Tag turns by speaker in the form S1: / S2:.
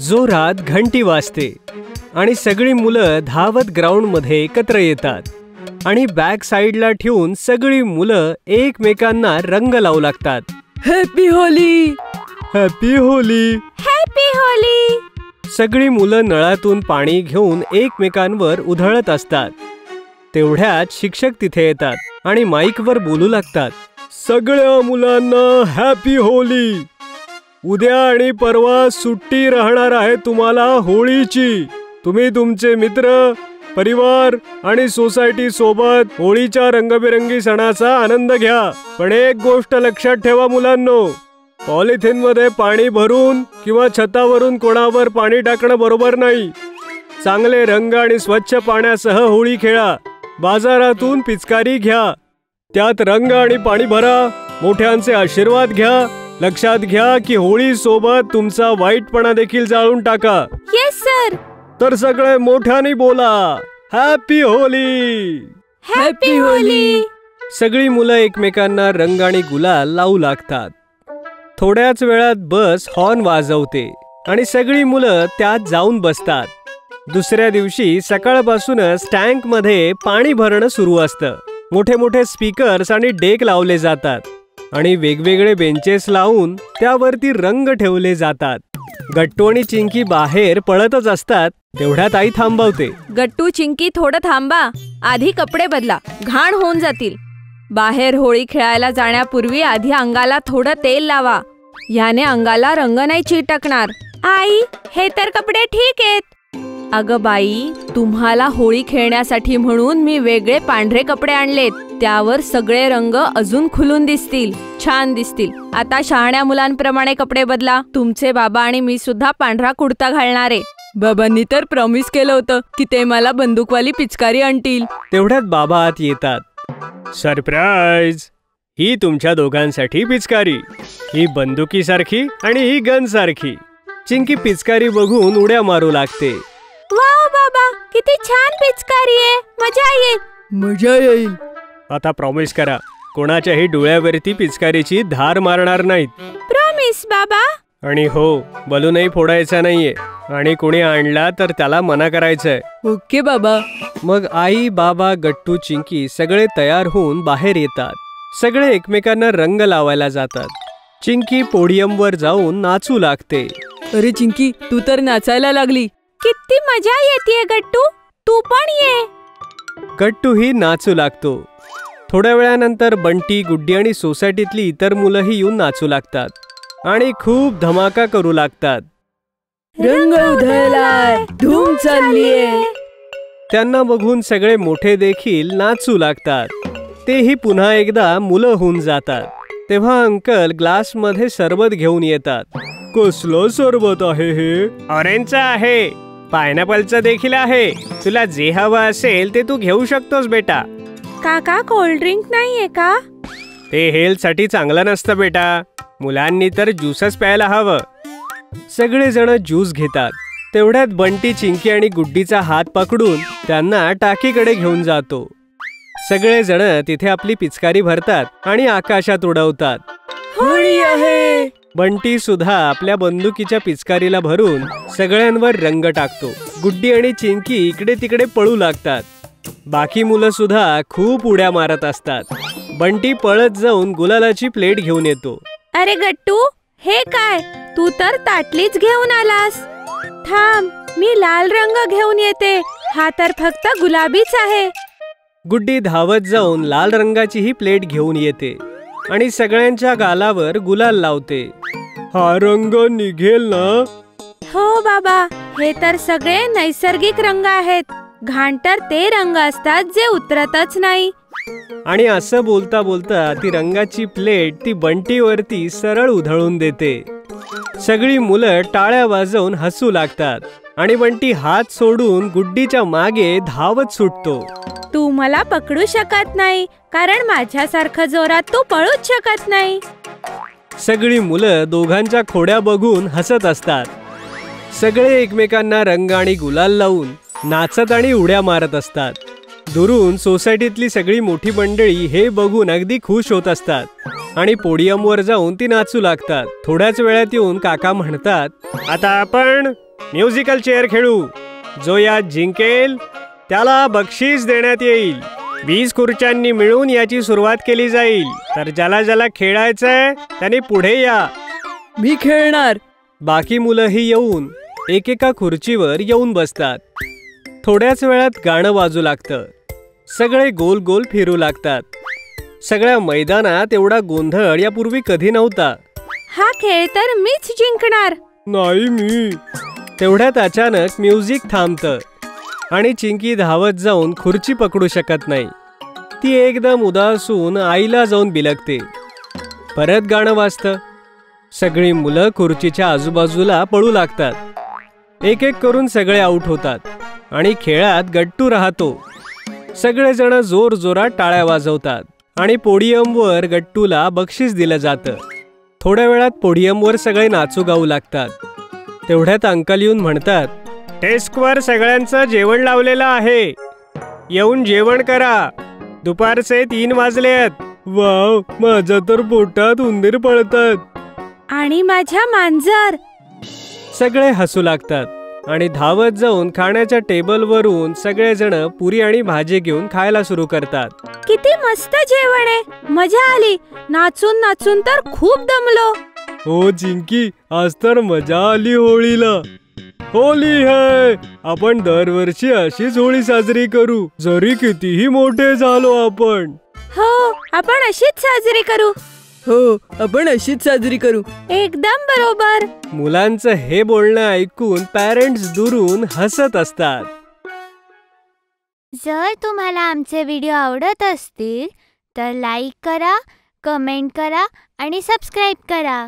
S1: जोरात घंटी वाजते आणि सगळी मुलं धावत ग्राउंडमध्ये एकत्र येतात आणि बॅक साइडला ठेवून सगळी मुलं एकमेकांना रंग लावू लागतात.
S2: Happy Holy,
S1: happy Holy,
S3: happy Holy.
S1: सगळी मुलं नळातून पाणी घेऊन एकमेकांवर उधळत असतात. तेवढ्यात शिक्षक तिथे येतात आणि माईकवर बोलू लागतात. सगळ्या मुलांना हॅपी होली. उद्या आणि परवा सुट्टी राहणार आहे तुम्हाला होळीची. तुम्ही तुमचे मित्र, परिवार आणि सोसायटी सोबत होळीच्या रंगबिरंगी सणाचा आनंद घ्या. पण एक गोष्ट लक्षात ठेवा मुलांनो, पॉलिथिन मध्ये पाणी भरून किंवा छतावरून कोणावर पाणी टाकणं बरोबर नाही. चांगले रंग आणि स्वच्छ पाण्यासह होळी खेळा. बाजारातून पिचकारी घ्या, त्यात रंग आणि पाणी भरा. मोठ्यांचे आशीर्वाद घ्या. लक्षात घ्या की होळी सोबत तुमचा वाईटपणा देखील जाळून टाका.
S3: Yes sir.
S1: तर सगळे मोठ्याने बोला, हॅपी होली,
S3: हॅपी होली.
S1: सगळी मुलं एकमेकांना रंग आणि गुलाल लावू लागतात. थोड्याच वेळात बस हॉर्न वाजवते आणि सगळी मुलं त्यात जाऊन बसतात. दुसऱ्या दिवशी सकाळपासूनच टँकमध्ये पाणी भरणं सुरू असतं. मोठे मोठे स्पीकर्स आणि डेक लावले जातात आणि वेगवेगळे बेंचेस लावून त्यावरती रंग ठेवले जातात. गट्टू आणि चिंकी बाहेर पळतच असतात. तेवढ्यात आई थांबवते.
S2: गट्टू, चिंकी, थोडं थांबा. आधी कपडे बदला, घाण होऊन जातील. बाहेर होळी खेळायला जाण्यापूर्वी आधी अंगाला थोडं तेल लावा. याने अंगाला रंग नाही चिटकणार.
S3: आई, हे तर कपडे ठीक आहेत.
S2: अगं बाई, तुम्हाला होळी खेळण्यासाठी म्हणून मी वेगळे पांढरे कपडे आणलेत. त्यावर सगळे रंग अजून खुलून दिसतील, छान दिसतील. आता शहाण्या मुलांप्रमाणे कपडे बदला. तुमचे बाबा आणि मी सुद्धा पांढरा कुर्ता घालणारे. बाबांनी तर प्रॉमिस केलं होतं की ते मला बंदूकवाली पिचकारी आणतील.
S1: तेवढ्यात बाबा आत येतात. सरप्राईज, ही तुमच्या दोघांसाठी पिचकारी. ही बंदुकीसारखी आणि ही गन सारखी. चिंकी पिचकारी बघून उड्या मारू लागते.
S3: वाव बाबा, किती छान पिचकारी आहे. मजा येईल.
S2: मजा येईल.
S1: आता प्रॉमिस करा, कोणाच्याही डोळ्यावरती पिचकारीची धार मारणार नाहीत.
S3: प्रॉमिस बाबा.
S1: आणि हो, बलूनही फोडायचा नाहीये आणि कोणी आणला तर त्याला मना करायचंय.
S2: ओके बाबा.
S1: मग आई, बाबा, गट्टू, चिंकी सगळे तयार होऊन बाहेर येतात. सगळे एकमेकांना रंग लावायला जातात. चिंकी पोडियमवर जाऊन नाचू लागते.
S2: अरे चिंकी, तू तर नाचायला लागली.
S3: किती मजा येतेय गट्टू, तू पण ये.
S1: गट्टूही नाचू लागतो. थोड्या वेळानंतर बंटी, गुड्डी आणि सोसायटीतली इतर मुलंही येऊन नाचू लागतात आणि खूप धमाका करू लागतात.
S2: रंग उधळलाय, धूम चाललीये.
S1: त्यांना बघून सगळे मोठे देखील नाचू लागतात. तेही पुन्हा एकदा मुलं होऊन जातात. तेव्हा अंकल ग्लास मध्ये सरबत घेऊन येतात. कसलं सरबत आहे हे? ऑरेंजचं आहे, पायनॅपलचं देखील आहे. तुला जे हवं असेल ते तू घेऊ शकतोस बेटा.
S3: काका, कोल्ड ड्रिंक नाहीये का?
S1: ते हेल्थ साठी चांगलं नसतं बेटा. मुलांनी तर ज्यूसच प्यायला हवं. सगळेजण ज्यूस घेतात. तेवढ्यात बंटी, चिंकी आणि गुड्डीचा हात पकडून त्यांना टाकीकडे घेऊन जातो. सगळेजण तिथे आपली पिचकारी भरतात आणि आकाशात उडवतात.
S2: होळी आहे.
S1: बंटी सुद्धा आपल्या बंदुकीच्या पिचकारीला भरून सगळ्यांवर रंग टाकतो. गुड्डी आणि चिंकी इकडे तिकडे पळू लागतात. बाकी मुलं सुद्धा खूप उड्या मारत असतात. बंटी पळत जाऊन गुलालाची प्लेट घेऊन येतो.
S3: अरे गट्टू, हे काय? तू तर ताटलीच घेऊन आलास. थांब, मी लाल रंग घेऊन येते. हा तर फक्त गुलाबीच आहे.
S1: गुड्डी धावत जाऊन लाल रंगाची ही प्लेट घेऊन येते आणि सगळ्यांच्या गालावर गुलाल लावते. हा रंग निघेल ना?
S3: हो बाबा, हे तर सगळे नैसर्गिक रंग आहेत. घाण तर ते रंग असतात जे उतरतच नाही.
S1: आणि असं बोलता बोलता ती रंगाची प्लेट ती बंटीवरती सरळ उधळून देते. सगळी मुलं टाळ्या वाजवून हसू लागतात आणि बंटी हात सोडून गुड्डीच्या मागे धावत सुटतो.
S3: तू मला पकडू शकत नाही, कारण माझ्यासारखं जोरात तू पळूच शकत नाही.
S1: सगळी मुलं दोघांच्या खोड्या बघून हसत असतात. सगळे एकमेकांना रंग आणि गुलाल लावून नाचत आणि उड्या मारत असतात. दुरून सोसायटीतली सगळी मोठी मंडळी हे बघून अगदी खुश होत असतात आणि पोडियमवर जाऊन ती नाचू लागतात. थोड्याच वेळात येऊन काका म्हणतात, आता आपण म्युझिकल चेअर खेळू. जो यात जिंकेल त्याला बक्षीस देण्यात येईल. 20 खुर्च्यांनी मिळून याची सुरुवात केली जाईल. तर ज्याला ज्याला खेळायचंय त्याने पुढे या.
S2: मी खेळणार.
S1: बाकी मुलंही येऊन एकेका खुर्चीवर येऊन बसतात. थोड्याच वेळात गाणं वाजू लागतं. सगळे गोल गोल फिरू लागतात. सगळ्या मैदानात एवढा गोंधळ यापूर्वी कधी नव्हता.
S3: हा खेळ तर मीच जिंकणार.
S1: नाही मी. तेवढ्यात अचानक म्युझिक थांबतं आणि चिंकी धावत जाऊन खुर्ची पकडू शकत नाही. ती एकदम उदासून आईला जाऊन बिलगते. परत गाणं वाजतं. सगळी मुलं खुर्चीच्या आजूबाजूला पळू लागतात. एक एक करून सगळे आऊट होतात आणि खेळात गट्टू राहतो. सगळेजण जोर जोरात टाळ्या वाजवतात आणि पोडियमवर गट्टूला बक्षीस दिलं जातं. थोड्या वेळात पोडियमवर सगळे नाचू गाऊ लागतात. तेवढ्यात अंकल येऊन म्हणतात, डेस्कवर सगळ्यांचं जेवण लावलेलं आहे. येऊन जेवण करा. दुपारचे 3 वाजलेत. वाव, माझ्या तर पोटात उंदीर पळतात.
S3: आणि माझ्या मांजर.
S1: सगळे हसू लागतात आणि धावत जाऊन खाण्याच्या टेबलवरून सगळेजण पुरी आणि भाजी घेऊन खायला सुरू करतात.
S3: किती मस्त जेवण आहे. मजा आली. नाचून नाचून तर खूप दमलो.
S1: हो चिंकी, आज तर मजा आली होळीला. होली है. आपण दरवर्षी अशीच होळी साजरी करू, जरी कितीही मोठे झालो आपण.
S3: हो, आपण अशीच साजरी करू.
S2: हो, आपण अशीच साजरी करू.
S3: एकदम बरोबर.
S1: मुलांचं हे बोलणं ऐकून पॅरेंट्स दुरून हसत असतात.
S4: जर तुम्हाला आमचे व्हिडिओ आवडत असतील तर लाईक करा, कमेंट करा आणि सबस्क्राईब करा.